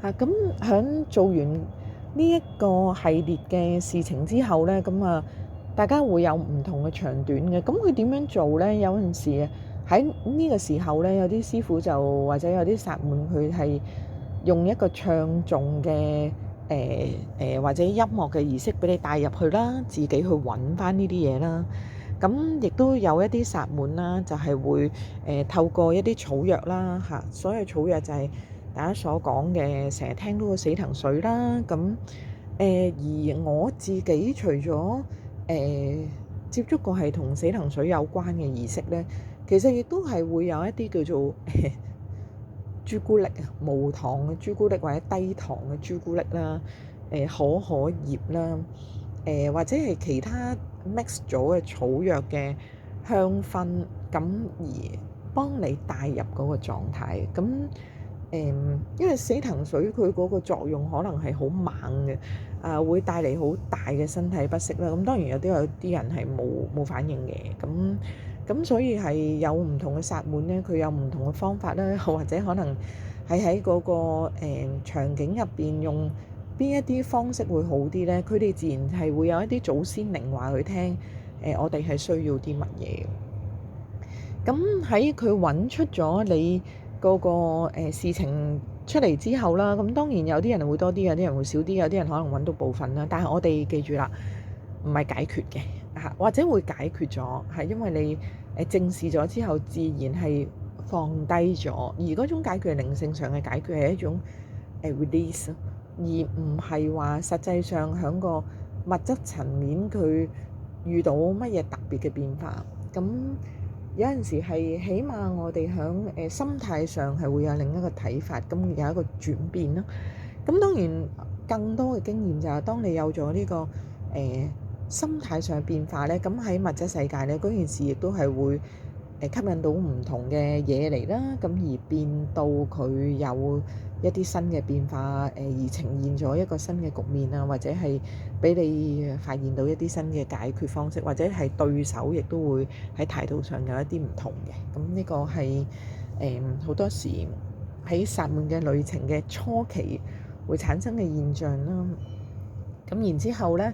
咁喺做完呢一個系列嘅事情之後呢，咁大家會有唔同嘅長短嘅。咁佢點樣做呢？有陣時喺呢個時候呢，有啲師傅就或者有啲薩滿佢係用一個唱誦嘅或者音樂嘅儀式俾你帶入去啦，自己去揾翻呢啲嘢啦。咁亦都有一啲薩滿啦，就係會透過一啲草藥啦嚇，所謂草藥就係大家所講嘅，成日聽到個死藤水啦。咁而我自己除咗接觸過係同死藤水有關嘅儀式呢，其實亦都係會有一啲叫做朱古力啊，無糖嘅朱古力或者低糖嘅朱古力啦，可可葉啦，或者係其他 mix 咗嘅草藥嘅香薰，咁而幫你帶入嗰個狀態。咁因為死藤水佢嗰個作用可能係好猛嘅，會帶嚟好大嘅身體不適啦。咁當然有啲人係冇反應嘅，咁所以係有唔同嘅薩滿咧，佢有唔同嘅方法啦，或者可能係喺嗰個場景入邊用邊一啲方式會好啲呢？佢哋自然係會有一啲祖先靈話佢聽，我哋係需要啲乜嘢？咁喺佢揾出咗你嗰個事情出嚟之後啦，咁當然有啲人會多啲，有啲人會少啲，有啲人可能揾到部分啦。但係我哋記住啦，唔係解決嘅嚇，或者會解決咗，係因為你正視咗之後，自然係放低咗。而嗰種解決係靈性上嘅解決，係一種release，而唔係話實際上喺個物質層面佢遇到乜嘢特別嘅變化。咁有陣時係起碼我哋喺心態上係會有另一個睇法，咁有一個轉變咯。咁當然更多嘅經驗就係當你有咗呢個心態上嘅變化咧，咁喺物質世界咧，嗰件事亦都係會吸引到唔同嘅嘢嚟啦，咁而變到佢有一啲新嘅變化，而呈現咗一個新嘅局面啊，或者係俾你發現到一啲新嘅解決方式，或者係對手亦都會喺態度上有一啲唔同嘅。咁呢個係好多時喺薩滿嘅旅程嘅初期會產生嘅現象啦。咁然之後呢，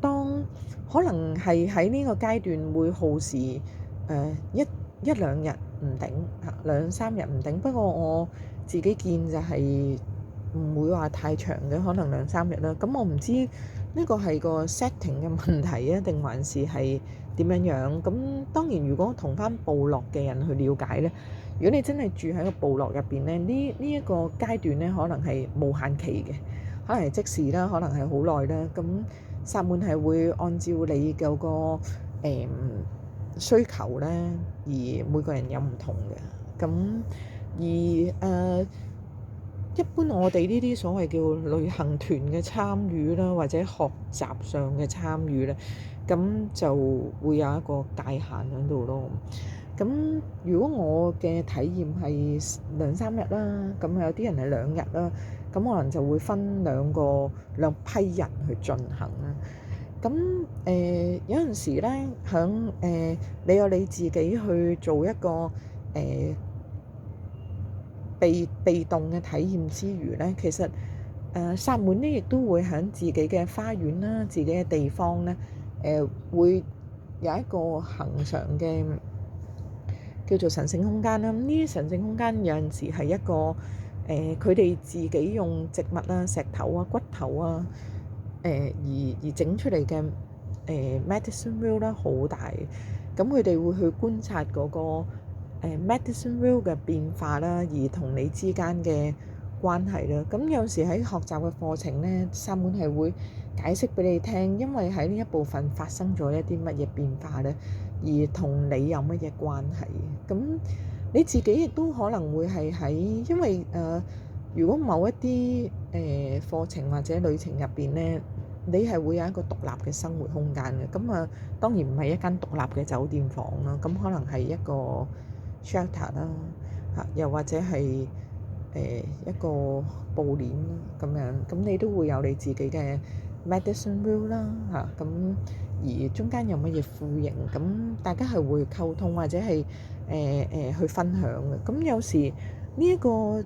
當可能係喺呢個階段會耗時一兩日唔頂嚇，兩三日唔頂。不過我自己見就係唔會話太長嘅，可能兩三日啦。咁我唔知呢個係個 setting 嘅問題啊，定還是係點樣樣？咁當然，如果同翻部落嘅人去了解呢，如果你真係住喺個部落入邊呢，呢一個階段呢，可能係無限期嘅，可能係即時啦，可能係好耐啦。咁薩滿係會按照你嗰個需求咧，而每個人有唔同嘅。咁而一般我哋呢啲所謂叫旅行團嘅參與啦，或者學習上嘅參與咧，咁就會有一個界限喺度咯。咁如果我嘅體驗係兩三日啦，咁有啲人係兩日啦，咁可能就會分兩批人去進行啦。咁有陣時咧，你有你自己去做一個被動嘅體驗之餘咧，其實薩滿咧亦都會喺自己嘅花園啦、自己嘅地方咧，會有一個恆常嘅叫做神聖空間啦。咁呢啲神聖空間有陣時係一個佢哋自己用植物啊、石頭啊、骨頭啊，而整出嚟嘅medicine wheel 啦，好大。咁佢哋會去觀察嗰個medicine wheel 嘅變化啦，而同你之間嘅關係啦。咁有時喺學習嘅課程咧，薩滿係會解釋俾你聽，因為喺呢一部分發生咗一啲乜嘢變化咧，而同你有乜嘢關係。咁你自己亦都可能會係喺，因為如果某一啲課程或者旅程入邊咧，你係會有一個獨立嘅生活空間嘅。咁當然唔係一間獨立嘅酒店房啦，咁可能係一個 shelter 啦，又或者係一個布簾咁樣，咁你都會有你自己嘅 medicine wheel 啦，咁而中間有乜嘢副營，咁大家係會溝通或者係去分享嘅。咁有時呢一個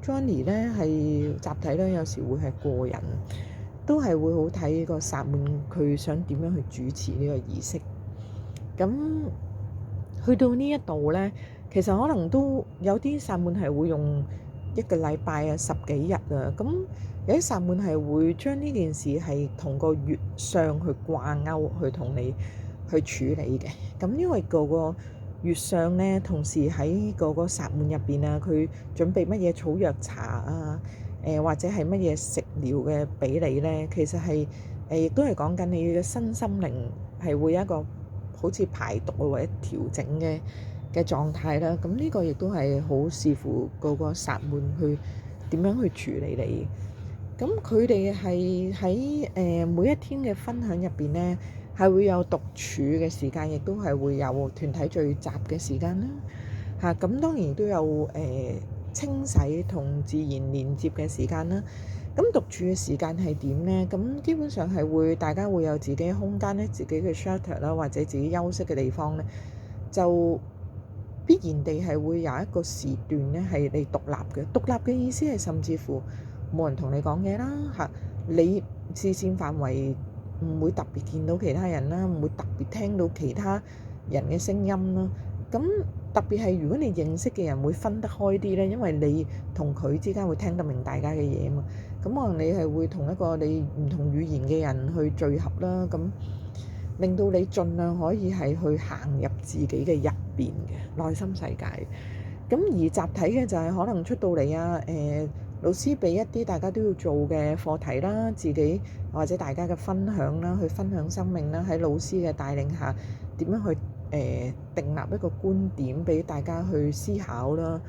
Johnny 咧係集體咧，有時會係個人，都係會好睇個薩滿佢想點樣去主持呢個儀式。咁去到呢一度咧，其實可能都有啲薩滿係會用1個禮拜啊、10幾日啊。咁有啲薩滿係會將呢件事係同個月相去掛鈎，去同你去處理嘅。咁因為個月相咧，同時喺個薩滿入邊啊，佢準備乜嘢草藥茶啊，或者係乜嘢食療嘅俾你咧，其實係亦都係講緊你嘅身心靈係會有一個好似排毒或者調整嘅狀態啦。咁呢個亦都係好視乎個薩滿去點樣去處理你。咁佢哋係喺每一天嘅分享入邊咧，係會有獨處嘅時間，亦都係會有團體聚集嘅時間啦。咁當然都有清洗同自然連接嘅時間啦。咁獨處嘅時間係點呢？咁基本上係會大家會有自己嘅空間咧，自己嘅 shelter 啦，或者自己休息嘅地方咧，就必然地係會有一個時段咧係你獨立嘅。獨立嘅意思係甚至乎冇人同你講嘢啦，你視線範圍唔會特別見到其他人啦，唔會特別聽到其他人嘅聲音啦。咁特別係如果你認識嘅人會分得開啲咧，因為你同佢之間會聽得明大家嘅嘢嘛。咁可能你係會同一個你唔同語言嘅人去聚合啦，咁令到你盡量可以係去行入自己嘅入邊嘅內心世界。咁而集體嘅就係可能出到嚟啊，老師俾一啲大家都要做嘅課題啦，自己或者大家嘅分享啦，去分享生命啦，喺老師嘅帶領下點樣去訂立一個觀點俾大家去思考啦。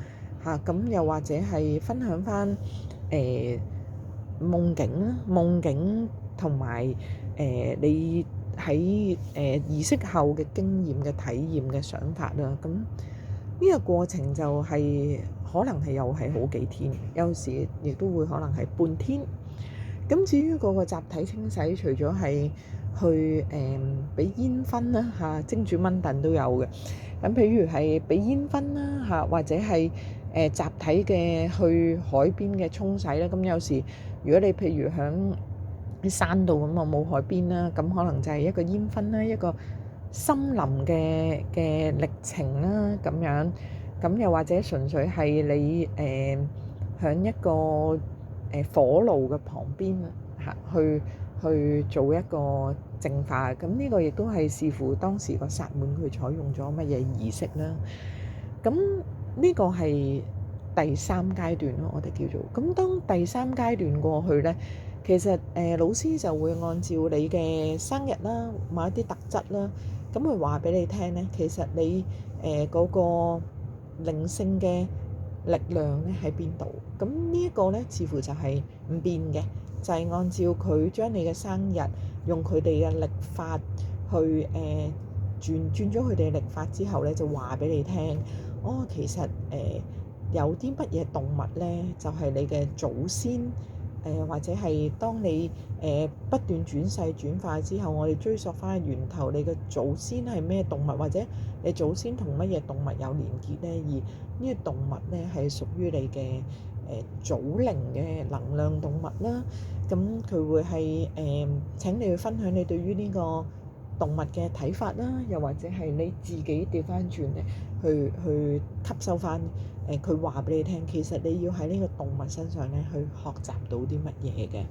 咁又或者係分享翻夢境啦，夢境同埋你喺儀式後嘅經驗嘅體驗嘅想法啦。咁呢個過程就係可能係又係好幾天，有時亦都會可能係半天。咁至於嗰個集體清洗，除咗係去俾煙熏啦，蒸煮炆燉都有嘅。咁譬如係俾煙熏啦，或者係集體嘅去海邊嘅沖洗啦。咁有時如果你譬如響啲山度咁啊，冇海邊啦，咁可能就係一個煙熏啦，一個森林嘅歷程啦咁樣。咁又或者純粹係你響一個火爐嘅旁邊去做一個淨化。咁呢個亦都係視乎當時個薩滿佢採用咗乜嘢儀式啦。咁呢個係第3階段咯，我哋叫做。咁當第3階段過去呢，其實老師就會按照你嘅生日啦，某一啲特質啦，咁佢話俾你聽呢，其實你嗰個靈性嘅力量咧喺邊度？咁呢一個咧，似乎就係唔變嘅，就係按照佢將你嘅生日用佢哋嘅曆法去轉咗佢哋嘅曆法之後咧，就話俾你聽。其實有啲乜嘢動物咧，就係你嘅祖先。或者係當你不斷轉世轉化之後，我哋追溯翻源頭，你嘅祖先係咩動物，或者你祖先同乜嘢動物有連結呢？而呢個動物呢係屬於你嘅祖靈嘅能量動物啦。咁佢會係請你去分享你對於呢個動物嘅睇法啦，又或者係你自己調翻轉嚟去吸收翻佢話俾你聽，其實你要喺呢個動物身上咧去學習到啲乜嘢嘅。